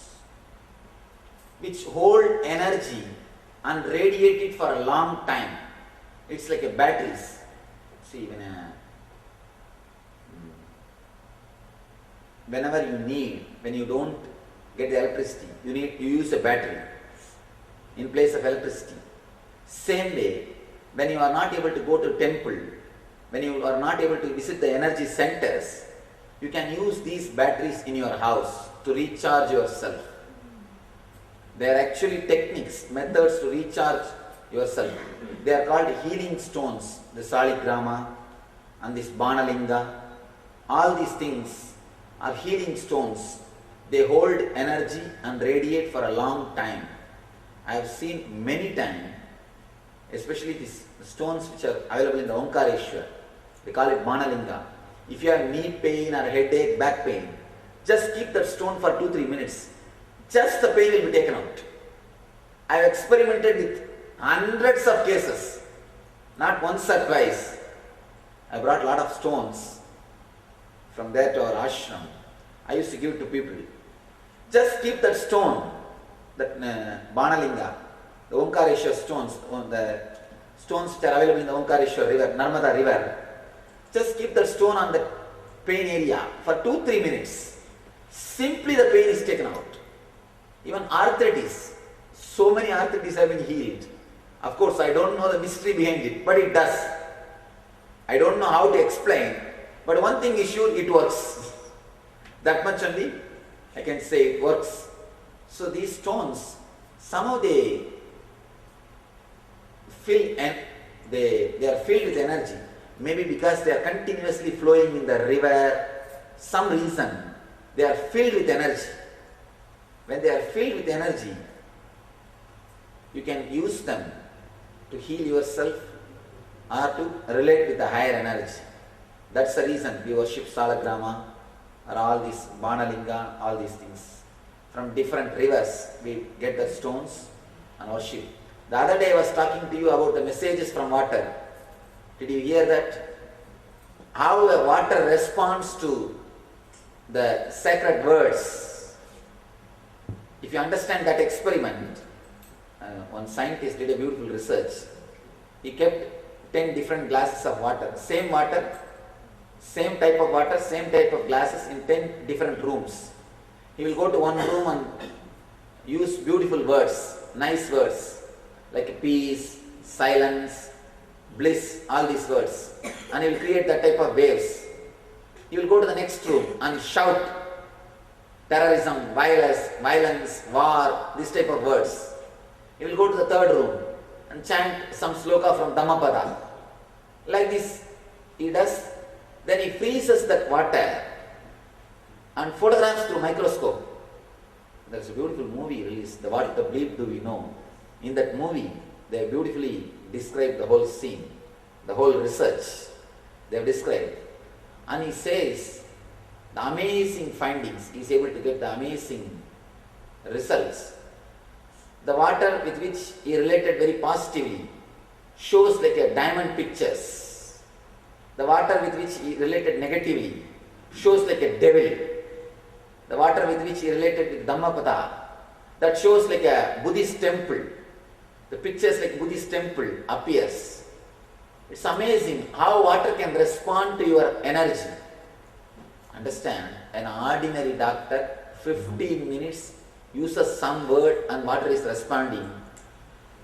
which hold energy and radiate it for a long time. It's like a batteries. See, whenever you need, when you don't get the electricity, you use a battery in place of electricity. Same way, when you are not able to go to temple, when you are not able to visit the energy centers, you can use these batteries in your house to recharge yourself. They are actually techniques, methods to recharge yourself. They are called healing stones, the Saligrama and this Banalinga. All these things are healing stones. They hold energy and radiate for a long time. I have seen many times, especially these stones which are available in the Omkareshwar. They call it Banalinga. If you have knee pain or headache, back pain, just keep that stone for 2-3 minutes. Just the pain will be taken out. I have experimented with hundreds of cases, not once or twice. I brought a lot of stones from there to our ashram. I used to give it to people. Just keep that stone, that Banalinga, the Omkareshwar stones, the stones which are available in the Omkareshwar river, Narmada river. Just keep that stone on the pain area for 2-3 minutes. Simply the pain is taken out. Even arthritis, so many arthritis have been healed. Of course, I don't know the mystery behind it, but it does. I don't know how to explain, but one thing is sure, it works. That much only I can say it works. So these stones, somehow they fill and they are filled with energy. Maybe because they are continuously flowing in the river, some reason they are filled with energy. When they are filled with energy, you can use them to heal yourself or to relate with the higher energy. That's the reason we worship Salagrama or all these Banalinga, all these things. From different rivers we get the stones and worship. The other day I was talking to you about the messages from water. Did you hear that? How the water responds to the sacred words. If you understand that experiment, one scientist did a beautiful research. He kept 10 different glasses of water, same type of water, same type of glasses in 10 different rooms. He will go to one room and use beautiful words, nice words, like peace, silence, bliss, all these words, and he will create that type of waves. He will go to the next room and shout terrorism, violence, war, this type of words. He will go to the third room and chant some sloka from Dhammapada. Like this he does. Then he freezes that water and photographs through microscope. There is a beautiful movie released, the What the Bleep Do We Know. In that movie, they beautifully describe the whole scene, the whole research they have described. And he says the amazing findings, he is able to get the amazing results. The water with which he related very positively shows like a diamond pictures. The water with which he related negatively shows like a devil. The water with which he related with Dhammapada, that shows like a Buddhist temple. The pictures like Buddhist temple appears. It's amazing how water can respond to your energy. Understand, an ordinary doctor, 15 minutes, uses some word and water is responding.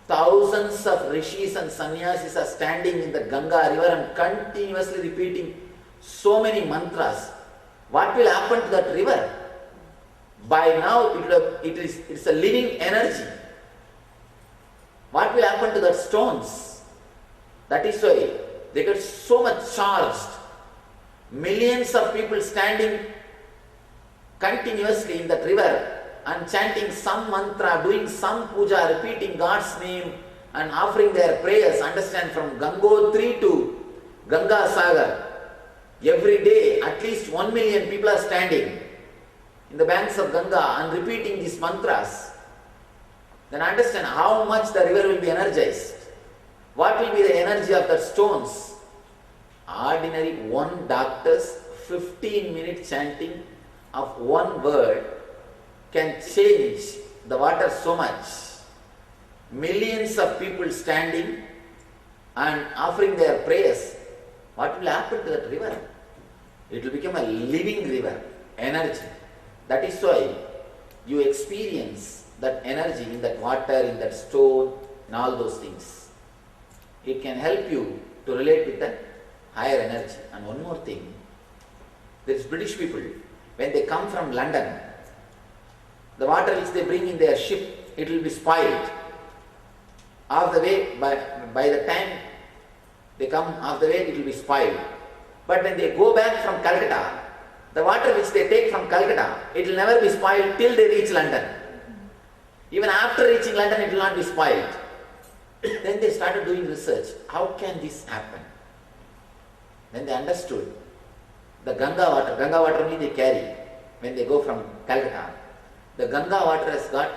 Thousands of rishis and sannyasis are standing in the Ganga river and continuously repeating so many mantras. What will happen to that river? By now it's a living energy. What will happen to that stones? That is why they get so much charged. Millions of people standing continuously in that river and chanting some mantra, doing some puja, repeating God's name and offering their prayers. Understand, from Gangotri to Ganga Sagar, every day at least 1 million people are standing in the banks of Ganga and repeating these mantras. Then understand how much the river will be energized. What will be the energy of the stones? Ordinary one doctor's 15-minute chanting of one word can change the water so much. millions of people standing and offering their prayers, what will happen to that river? It will become a living river, energy. That is why you experience that energy in that water, in that stone, in all those things. It can help you to relate with the higher energy. And one more thing, there is British people, when they come from London, the water which they bring in their ship, it will be spoiled. Half the way, by the time they come half the way, it will be spoiled. But when they go back from Calcutta, the water which they take from Calcutta, it will never be spoiled till they reach London. Even after reaching London, it will not be spoiled. Then they started doing research. How can this happen? Then they understood the Ganga water only they carry when they go from Calcutta. The Ganga water has got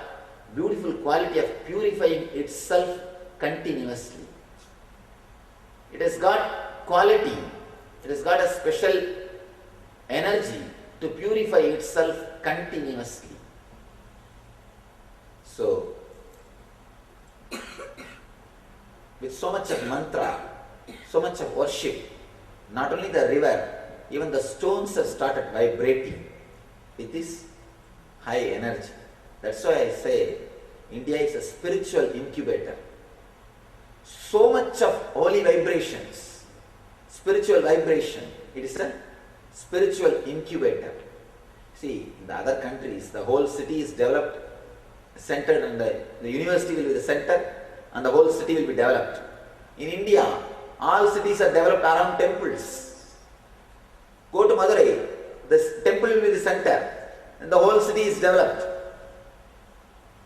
beautiful quality of purifying itself continuously. It has got quality, it has got a special energy to purify itself continuously. So, with so much of mantra, so much of worship, not only the river, even the stones have started vibrating with this high energy. That's why I say India is a spiritual incubator. So much of holy vibrations, spiritual vibration, it is a spiritual incubator. See, in the other countries, the whole city is developed, centered, and the university will be the center, and the whole city will be developed. In India, all cities are developed around temples. Go to Madurai, the temple will be the center, and the whole city is developed.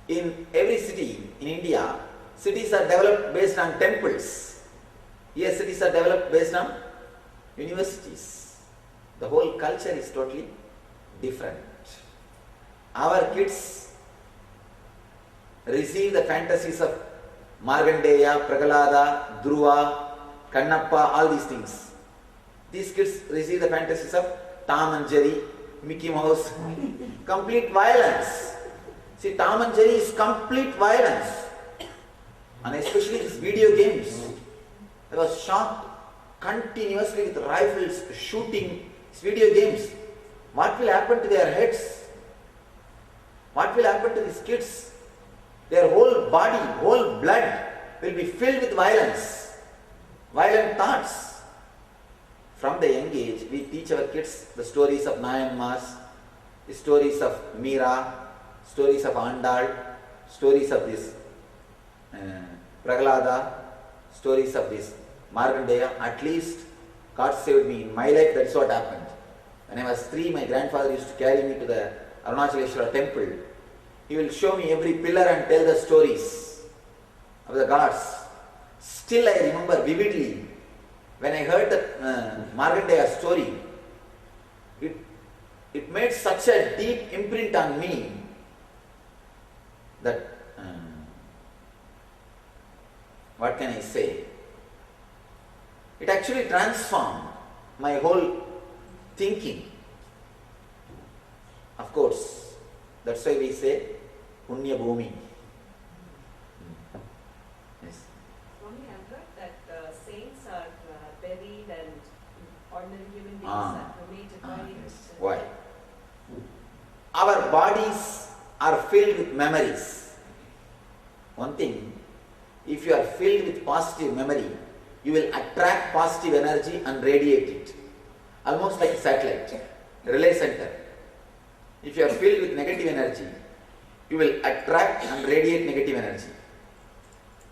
In every city in India, cities are developed based on temples. Here, cities are developed based on universities. The whole culture is totally different. Our kids receive the fantasies of Markandeya, Pragalada, Dhruva, Kannappa, all these things. These kids receive the fantasies of Tom and Jerry, Mickey Mouse, complete violence. See, Tom and Jerry is complete violence. And especially these video games. I was shocked continuously with rifles, shooting, these video games. What will happen to their heads? What will happen to these kids? Their whole body, whole blood will be filled with violence, violent thoughts. From the young age, we teach our kids the stories of Nayanmas, the stories of Meera, stories of Andal, stories of this Pragalada, stories of this Markandeya. At least God saved me. In my life, that's what happened. When I was 3, my grandfather used to carry me to the Arunachaleshwara temple. He will show me every pillar and tell the stories of the gods. Still I remember vividly, when I heard the Markandeya story, it made such a deep imprint on me that, what can I say? It actually transformed my whole thinking. Of course, that's why we say Punya Bhumi. Yes. Swami, I've heard that saints are buried and ordinary human beings are cremated. Yes. Why? Our bodies are filled with memories. One thing, if you are filled with positive memory, you will attract positive energy and radiate it. Almost like a satellite, relay center. If you are filled with negative energy, you will attract and radiate negative energy.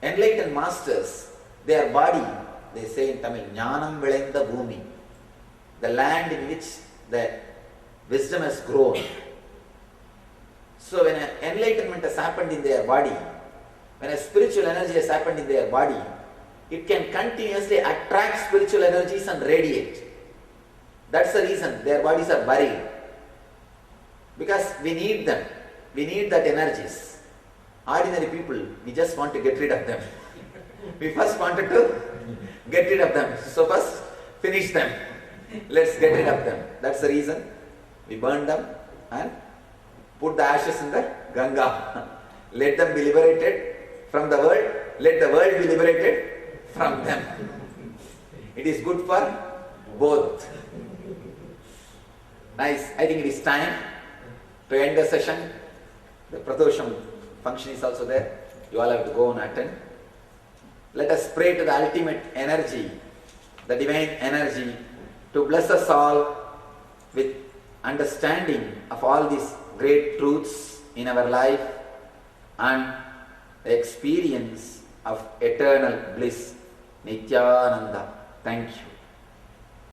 Enlightened masters, their body, they say in Tamil, Jnanam Vilenda Bhumi, the land in which the wisdom has grown. So when an enlightenment has happened in their body, when a spiritual energy has happened in their body, it can continuously attract spiritual energies and radiate. That's the reason their bodies are buried. Because we need them. We need that energies. Ordinary people, we just want to get rid of them. We first wanted to get rid of them. So first, finish them. Let's get rid of them. That's the reason we burn them and put the ashes in the Ganga. Let them be liberated from the world, let the world be liberated from them. It is good for both. Nice. I think it is time to end the session. The Pradosham function is also there. You all have to go and attend. Let us pray to the ultimate energy, the divine energy, to bless us all with understanding of all these great truths in our life and the experience of eternal bliss. Nithyananda. Thank you.